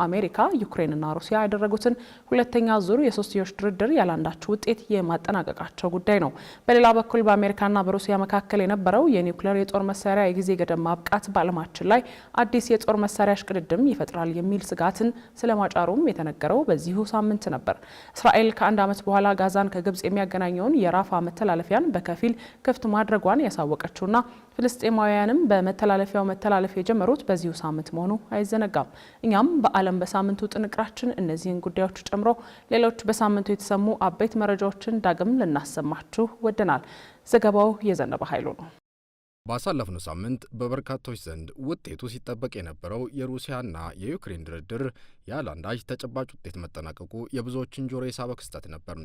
አሜሪካ ዩክሬንና ሩሲያ ያደረጉትን ሁለተኛ ዙር የሶስትዮሽ ድርድር ያላንዳች ውጤት የማጠናቀቃቸው ጉዳይ ነው። በሌላ በኩል በአሜሪካና በሩሲያ መካከል የነበረው የኒውክሌር የጦር መሳሪያ የጊዜ ገደብ ማብቃት በዓለማችን ላይ አዲስ የጦር መሳሪያ እሽቅድድም ይፈጥራል የሚል ስጋትን ስለማጫሩም የተነገረው በዚሁ ሳምንት ነበር። እስራኤል ከአንድ ዓመት በኋላ ጋዛን ከግብጽ የሚያገናኘውን የራፋ መተላለፊያን በከፊል ክፍት ማድረጓን ያሳወቀችውና ፍልስጤማውያንም በመተላለፊያው መተላለፍ የጀመሩት በዚሁ ሳምንት መሆኑ አይዘነጋም። እኛም በዓለም በሳምንቱ ጥንቅራችን እነዚህን ጉዳዮች ጨምሮ ሌሎች በሳምንቱ የተሰሙ አበይት መረጃዎችን ዳግም ልናሰማችሁ ወደናል። ዘገባው የዘነበ ኃይሉ ነው። ባሳለፍነው ሳምንት በበርካቶች ዘንድ ውጤቱ ሲጠበቅ የነበረው የሩሲያና የዩክሬን ድርድር ያለ አንዳች ተጨባጭ ውጤት መጠናቀቁ የብዙዎችን ጆሮ የሳበ ክስተት ነበር።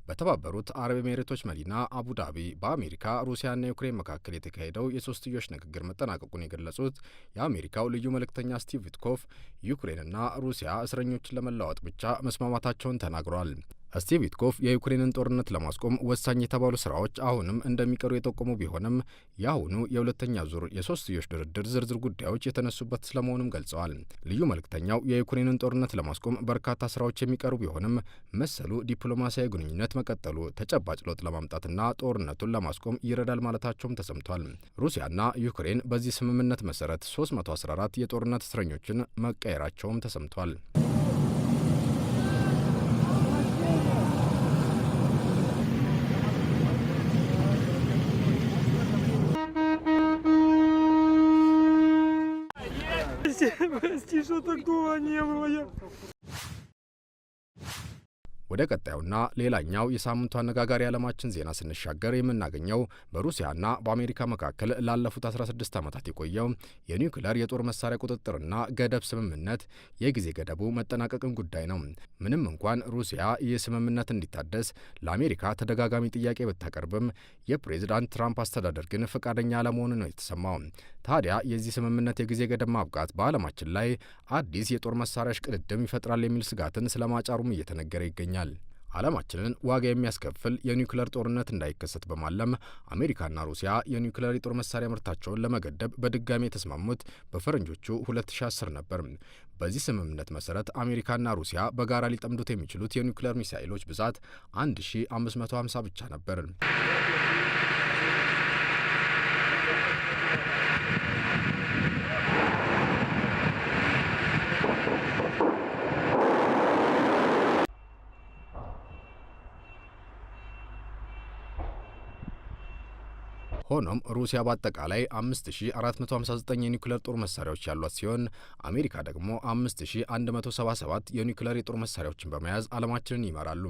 በተባበሩት አረብ ኤሚሬቶች መዲና አቡዳቢ በአሜሪካ ሩሲያና ዩክሬን መካከል የተካሄደው የሶስትዮሽ ንግግር መጠናቀቁን የገለጹት የአሜሪካው ልዩ መልእክተኛ ስቲቭ ዊትኮፍ ዩክሬንና ሩሲያ እስረኞችን ለመለዋወጥ ብቻ መስማማታቸውን ተናግረዋል። ስቲቭ ዊትኮፍ የዩክሬንን ጦርነት ለማስቆም ወሳኝ የተባሉ ስራዎች አሁንም እንደሚቀሩ የጠቆሙ ቢሆንም የአሁኑ የሁለተኛ ዙር የሶስትዮሽ ድርድር ዝርዝር ጉዳዮች የተነሱበት ስለመሆኑም ገልጸዋል። ልዩ መልእክተኛው የዩክሬንን ጦርነት ለማስቆም በርካታ ስራዎች የሚቀሩ ቢሆንም መሰሉ ዲፕሎማሲያዊ ግንኙነት መቀጠሉ ተጨባጭ ለውጥ ለማምጣትና ጦርነቱን ለማስቆም ይረዳል ማለታቸውም ተሰምቷል። ሩሲያና ዩክሬን በዚህ ስምምነት መሰረት 314 የጦርነት እስረኞችን መቀየራቸውም ተሰምቷል። Что такого не было? ወደ ቀጣዩና ሌላኛው የሳምንቱ አነጋጋሪ ዓለማችን ዜና ስንሻገር የምናገኘው በሩሲያና በአሜሪካ መካከል ላለፉት 16 ዓመታት የቆየው የኒውክሌር የጦር መሳሪያ ቁጥጥርና ገደብ ስምምነት የጊዜ ገደቡ መጠናቀቅን ጉዳይ ነው። ምንም እንኳን ሩሲያ ይህ ስምምነት እንዲታደስ ለአሜሪካ ተደጋጋሚ ጥያቄ ብታቀርብም የፕሬዝዳንት ትራምፕ አስተዳደር ግን ፈቃደኛ አለመሆኑ ነው የተሰማው። ታዲያ የዚህ ስምምነት የጊዜ ገደብ ማብቃት በዓለማችን ላይ አዲስ የጦር መሳሪያ እሽቅድድም ይፈጥራል የሚል ስጋትን ስለማጫሩም እየተነገረ ይገኛል። ዓለማችንን ዋጋ የሚያስከፍል የኒውክሌር ጦርነት እንዳይከሰት በማለም አሜሪካና ሩሲያ የኒውክሌር የጦር መሳሪያ ምርታቸውን ለመገደብ በድጋሚ የተስማሙት በፈረንጆቹ 2010 ነበር። በዚህ ስምምነት መሰረት አሜሪካና ሩሲያ በጋራ ሊጠምዱት የሚችሉት የኒውክሌር ሚሳኤሎች ብዛት 1550 ብቻ ነበር። ሆኖም ሩሲያ በአጠቃላይ 5459 የኒውክሌር ጦር መሳሪያዎች ያሏት ሲሆን አሜሪካ ደግሞ 5177 የኒውክሌር የጦር መሳሪያዎችን በመያዝ ዓለማችንን ይመራሉ።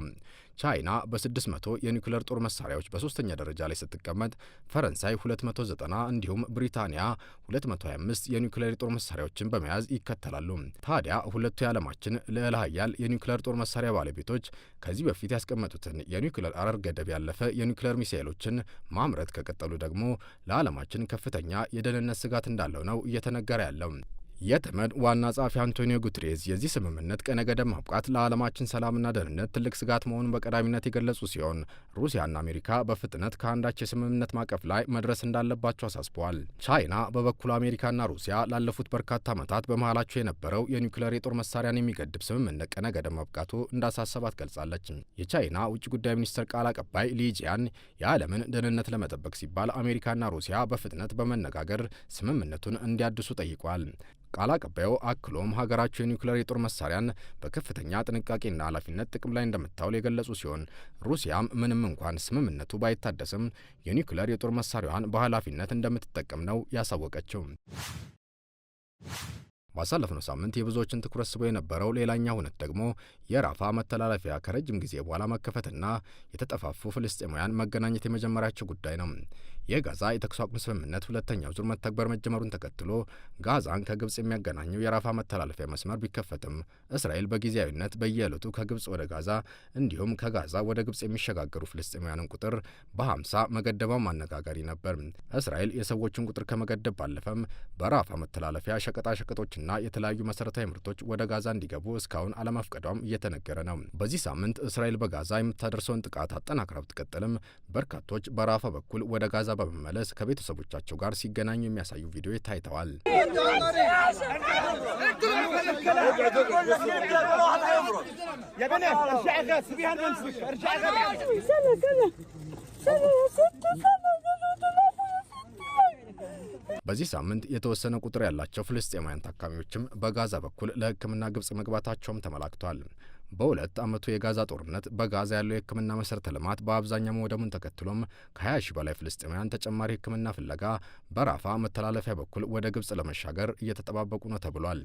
ቻይና በ600 የኒውክሌር ጦር መሳሪያዎች በሶስተኛ ደረጃ ላይ ስትቀመጥ፣ ፈረንሳይ 290 እንዲሁም ብሪታንያ 225 የኒውክሌር የጦር መሳሪያዎችን በመያዝ ይከተላሉ። ታዲያ ሁለቱ የዓለማችን ልዕለ ኃያል የኒውክሌር ጦር መሳሪያ ባለቤቶች ከዚህ በፊት ያስቀመጡትን የኒውክሌር አረር ገደብ ያለፈ የኒውክሌር ሚሳኤሎችን ማምረት ከቀጠሉ ደግሞ ለዓለማችን ከፍተኛ የደህንነት ስጋት እንዳለው ነው እየተነገረ ያለው። የተመድ ዋና ጸሐፊ አንቶኒዮ ጉተሬዝ የዚህ ስምምነት ቀነ ገደብ ማብቃት ለዓለማችን ሰላምና ደህንነት ትልቅ ስጋት መሆኑን በቀዳሚነት የገለጹ ሲሆን ሩሲያና አሜሪካ በፍጥነት ከአንዳች የስምምነት ማዕቀፍ ላይ መድረስ እንዳለባቸው አሳስበዋል። ቻይና በበኩሉ አሜሪካና ሩሲያ ላለፉት በርካታ ዓመታት በመሃላቸው የነበረው የኒውክሌር የጦር መሳሪያን የሚገድብ ስምምነት ቀነ ገደብ ማብቃቱ እንዳሳሰባት ገልጻለች። የቻይና ውጭ ጉዳይ ሚኒስትር ቃል አቀባይ ሊጂያን የዓለምን ደህንነት ለመጠበቅ ሲባል አሜሪካና ሩሲያ በፍጥነት በመነጋገር ስምምነቱን እንዲያድሱ ጠይቋል። ቃል አቀባዩ አክሎም ሀገራቸው የኒውክሌር የጦር መሳሪያን በከፍተኛ ጥንቃቄና ኃላፊነት ጥቅም ላይ እንደምታውል የገለጹ ሲሆን ሩሲያም ምንም እንኳን ስምምነቱ ባይታደስም የኒውክሌር የጦር መሳሪያዋን በኃላፊነት እንደምትጠቀም ነው ያሳወቀችው። ባሳለፍነው ሳምንት የብዙዎችን ትኩረት ስቦ የነበረው ሌላኛው ሁነት ደግሞ የራፋ መተላለፊያ ከረጅም ጊዜ በኋላ መከፈትና የተጠፋፉ ፍልስጤማውያን መገናኘት የመጀመሪያቸው ጉዳይ ነው። የጋዛ የተኩስ አቁም ስምምነት ሁለተኛው ዙር መተግበር መጀመሩን ተከትሎ ጋዛን ከግብጽ የሚያገናኘው የራፋ መተላለፊያ መስመር ቢከፈትም እስራኤል በጊዜያዊነት በየዕለቱ ከግብጽ ወደ ጋዛ እንዲሁም ከጋዛ ወደ ግብጽ የሚሸጋገሩ ፍልስጤማውያንን ቁጥር በ50 መገደቧም አነጋጋሪ ነበር። እስራኤል የሰዎችን ቁጥር ከመገደብ ባለፈም በራፋ መተላለፊያ ሸቀጣሸቀጦችና የተለያዩ መሰረታዊ ምርቶች ወደ ጋዛ እንዲገቡ እስካሁን አለመፍቀዷም እየተነገረ ነው። በዚህ ሳምንት እስራኤል በጋዛ የምታደርሰውን ጥቃት አጠናክራ ብትቀጥልም በርካቶች በራፋ በኩል ወደ ጋዛ ጋዛ በመመለስ ከቤተሰቦቻቸው ጋር ሲገናኙ የሚያሳዩ ቪዲዮዎች ታይተዋል። በዚህ ሳምንት የተወሰነ ቁጥር ያላቸው ፍልስጤማውያን ታካሚዎችም በጋዛ በኩል ለሕክምና ግብጽ መግባታቸውም ተመላክቷል። በሁለት ዓመቱ የጋዛ ጦርነት በጋዛ ያለው የሕክምና መሠረተ ልማት በአብዛኛው መውደሙን ተከትሎም ከ20 ሺህ በላይ ፍልስጤማውያን ተጨማሪ ሕክምና ፍለጋ በራፋ መተላለፊያ በኩል ወደ ግብጽ ለመሻገር እየተጠባበቁ ነው ተብሏል።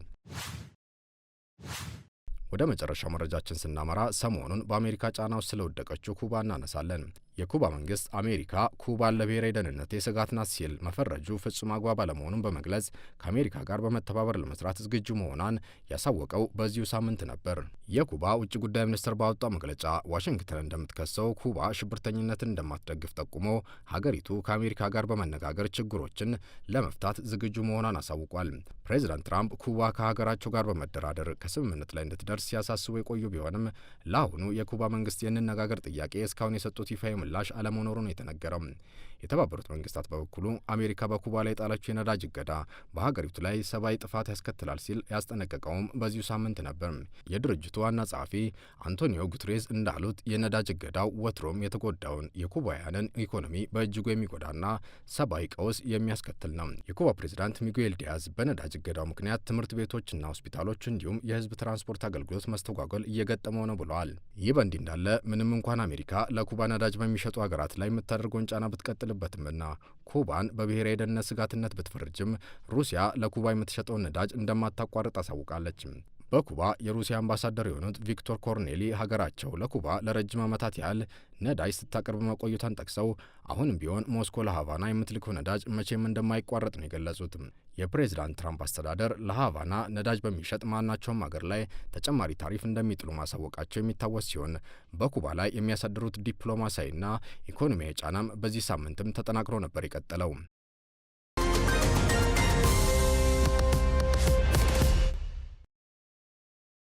ወደ መጨረሻው መረጃችን ስናመራ ሰሞኑን በአሜሪካ ጫና ውስጥ ስለወደቀችው ኩባ እናነሳለን። የኩባ መንግስት አሜሪካ ኩባን ለብሔራዊ ደህንነት የስጋት ናት ሲል መፈረጁ ፍጹም አግባብ አለመሆኑን በመግለጽ ከአሜሪካ ጋር በመተባበር ለመስራት ዝግጁ መሆኗን ያሳወቀው በዚሁ ሳምንት ነበር። የኩባ ውጭ ጉዳይ ሚኒስትር ባወጣው መግለጫ ዋሽንግተን እንደምትከሰው ኩባ ሽብርተኝነትን እንደማትደግፍ ጠቁሞ ሀገሪቱ ከአሜሪካ ጋር በመነጋገር ችግሮችን ለመፍታት ዝግጁ መሆኗን አሳውቋል። ፕሬዚዳንት ትራምፕ ኩባ ከሀገራቸው ጋር በመደራደር ከስምምነት ላይ እንድትደርስ ሲያሳስቡ የቆዩ ቢሆንም ለአሁኑ የኩባ መንግስት የንነጋገር ጥያቄ እስካሁን የሰጡት ይፋ ምላሽ አለመኖሩ ነው የተነገረው። የተባበሩት መንግስታት በበኩሉ አሜሪካ በኩባ ላይ የጣለችው የነዳጅ እገዳ በሀገሪቱ ላይ ሰብአዊ ጥፋት ያስከትላል ሲል ያስጠነቀቀውም በዚሁ ሳምንት ነበር። የድርጅቱ ዋና ጸሐፊ አንቶኒዮ ጉትሬዝ እንዳሉት የነዳጅ እገዳው ወትሮም የተጎዳውን የኩባውያንን ኢኮኖሚ በእጅጉ የሚጎዳና ሰብአዊ ቀውስ የሚያስከትል ነው። የኩባ ፕሬዚዳንት ሚጉኤል ዲያዝ በነዳጅ እገዳው ምክንያት ትምህርት ቤቶችና ሆስፒታሎች እንዲሁም የህዝብ ትራንስፖርት አገልግሎት መስተጓጎል እየገጠመው ነው ብለዋል። ይህ በእንዲህ እንዳለ ምንም እንኳን አሜሪካ ለኩባ ነዳጅ በሚሸጡ ሀገራት ላይ የምታደርገውን ጫና ብትቀጥልበትምና ኩባን በብሔራዊ ደህንነት ስጋትነት ብትፈርጅም ሩሲያ ለኩባ የምትሸጠውን ነዳጅ እንደማታቋርጥ አሳውቃለች። በኩባ የሩሲያ አምባሳደር የሆኑት ቪክቶር ኮርኔሊ ሀገራቸው ለኩባ ለረጅም ዓመታት ያህል ነዳጅ ስታቀርብ መቆየቷን ጠቅሰው አሁንም ቢሆን ሞስኮ ለሀቫና የምትልከው ነዳጅ መቼም እንደማይቋረጥ ነው የገለጹት። የፕሬዝዳንት ትራምፕ አስተዳደር ለሀቫና ነዳጅ በሚሸጥ ማናቸውም ሀገር ላይ ተጨማሪ ታሪፍ እንደሚጥሉ ማሳወቃቸው የሚታወስ ሲሆን በኩባ ላይ የሚያሳድሩት ዲፕሎማሲያዊና ኢኮኖሚያዊ ጫናም በዚህ ሳምንትም ተጠናክሮ ነበር የቀጠለው።